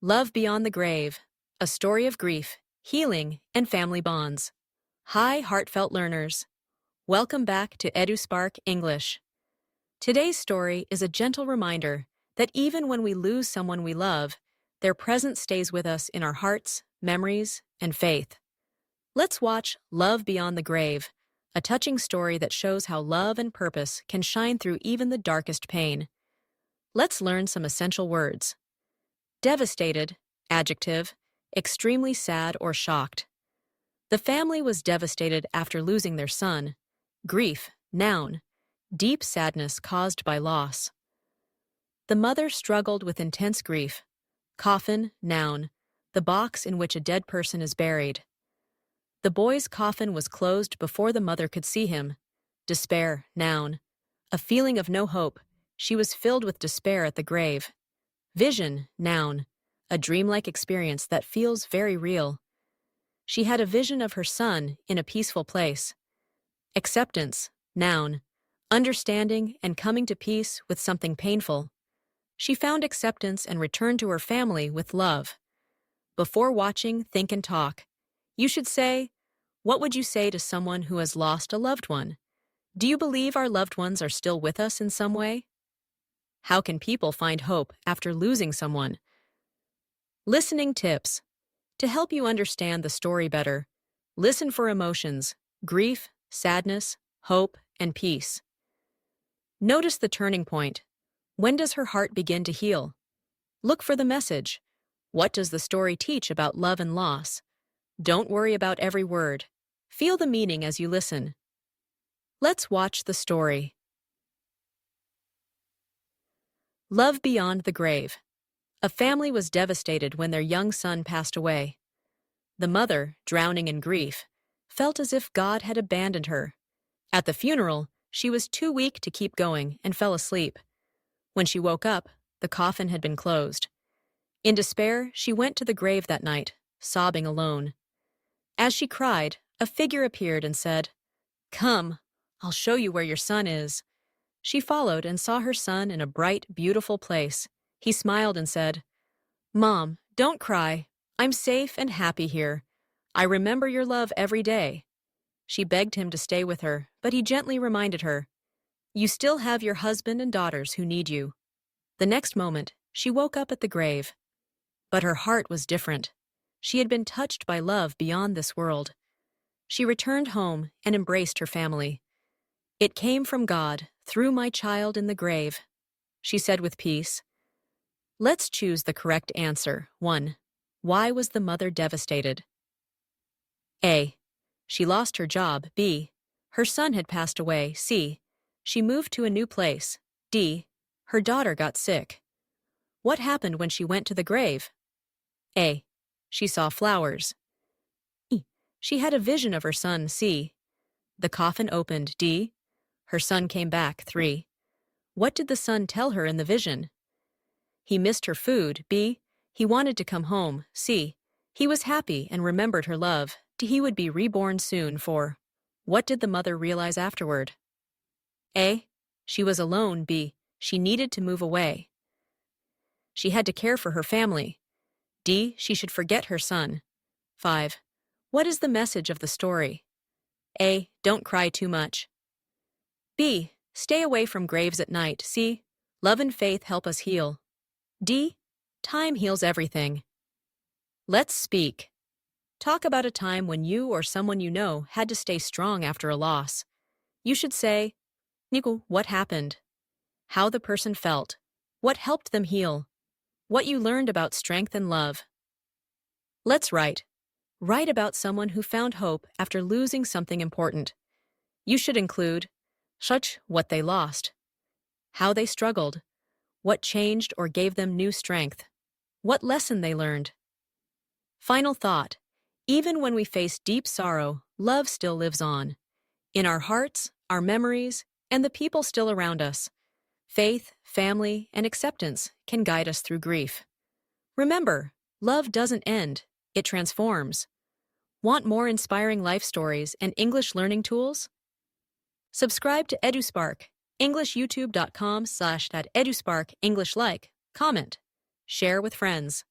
Love Beyond the Grave, a story of grief, healing, and family bonds. Hi, heartfelt learners. Welcome back to EduSpark English. Today's story is a gentle reminder that even when we lose someone we love, their presence stays with us in our hearts, memories, and faith. Let's watch Love Beyond the Grave, a touching story that shows how love and purpose can shine through even the darkest pain. Let's learn some essential words. Devastated, adjective, extremely sad or shocked. The family was devastated after losing their son. Grief, noun, deep sadness caused by loss. The mother struggled with intense grief. Coffin, noun, the box in which a dead person is buried. The boy's coffin was closed before the mother could see him. Despair, noun, a feeling of no hope. She was filled with despair at the grave. Vision, noun, a dreamlike experience that feels very real. She had a vision of her son in a peaceful place. Acceptance, noun, understanding and coming to peace with something painful. She found acceptance and returned to her family with love. Before watching, think and talk. You should say, what would you say to someone who has lost a loved one? Do you believe our loved ones are still with us in some way? How can people find hope after losing someone? Listening tips. To help you understand the story better, listen for emotions, grief, sadness, hope, and peace. Notice the turning point. When does her heart begin to heal? Look for the message. What does the story teach about love and loss? Don't worry about every word. Feel the meaning as you listen. Let's watch the story. Love Beyond the Grave. A family was devastated when their young son passed away. The mother, drowning in grief, felt as if God had abandoned her. At the funeral, she was too weak to keep going and fell asleep. When she woke up, the coffin had been closed. In despair, she went to the grave that night, sobbing alone. As she cried, a figure appeared and said, "Come, I'll show you where your son is." She followed and saw her son in a bright, beautiful place. He smiled and said, "Mom, don't cry. I'm safe and happy here. I remember your love every day." She begged him to stay with her, but he gently reminded her, "You still have your husband and daughters who need you." The next moment, she woke up at the grave. But her heart was different. She had been touched by love beyond this world. She returned home and embraced her family. "It came from God, through my child in the grave," she said with peace. Let's choose the correct answer. 1. Why was the mother devastated? A. She lost her job. B. Her son had passed away. C. She moved to a new place. D. Her daughter got sick. What happened when she went to the grave? A. She saw flowers. E. She had a vision of her son. C. The coffin opened. D. Her son came back. 3. What did the son tell her in the vision? He missed her food. B. He wanted to come home. C. He was happy and remembered her love. D. He would be reborn soon. 4. What did the mother realize afterward? A. She was alone. B. She needed to move away. She had to care for her family. D. She should forget her son. 5. What is the message of the story? A. Don't cry too much. B. Stay away from graves at night. C. Love and faith help us heal. D. Time heals everything. Let's speak. Talk about a time when you or someone you know had to stay strong after a loss. You should say, "Nico, what happened?" How the person felt. What helped them heal. What you learned about strength and love. Let's write. Write about someone who found hope after losing something important. You should include such what they lost, how they struggled, what changed or gave them new strength, what lesson they learned. Final thought. Even when we face deep sorrow, love still lives on. In our hearts, our memories, and the people still around us. Faith, family, and acceptance can guide us through grief. Remember, love doesn't end, it transforms. Want more inspiring life stories and English learning tools? Subscribe to EduSpark, EnglishYouTube.com/EduSpark English like, comment, share with friends.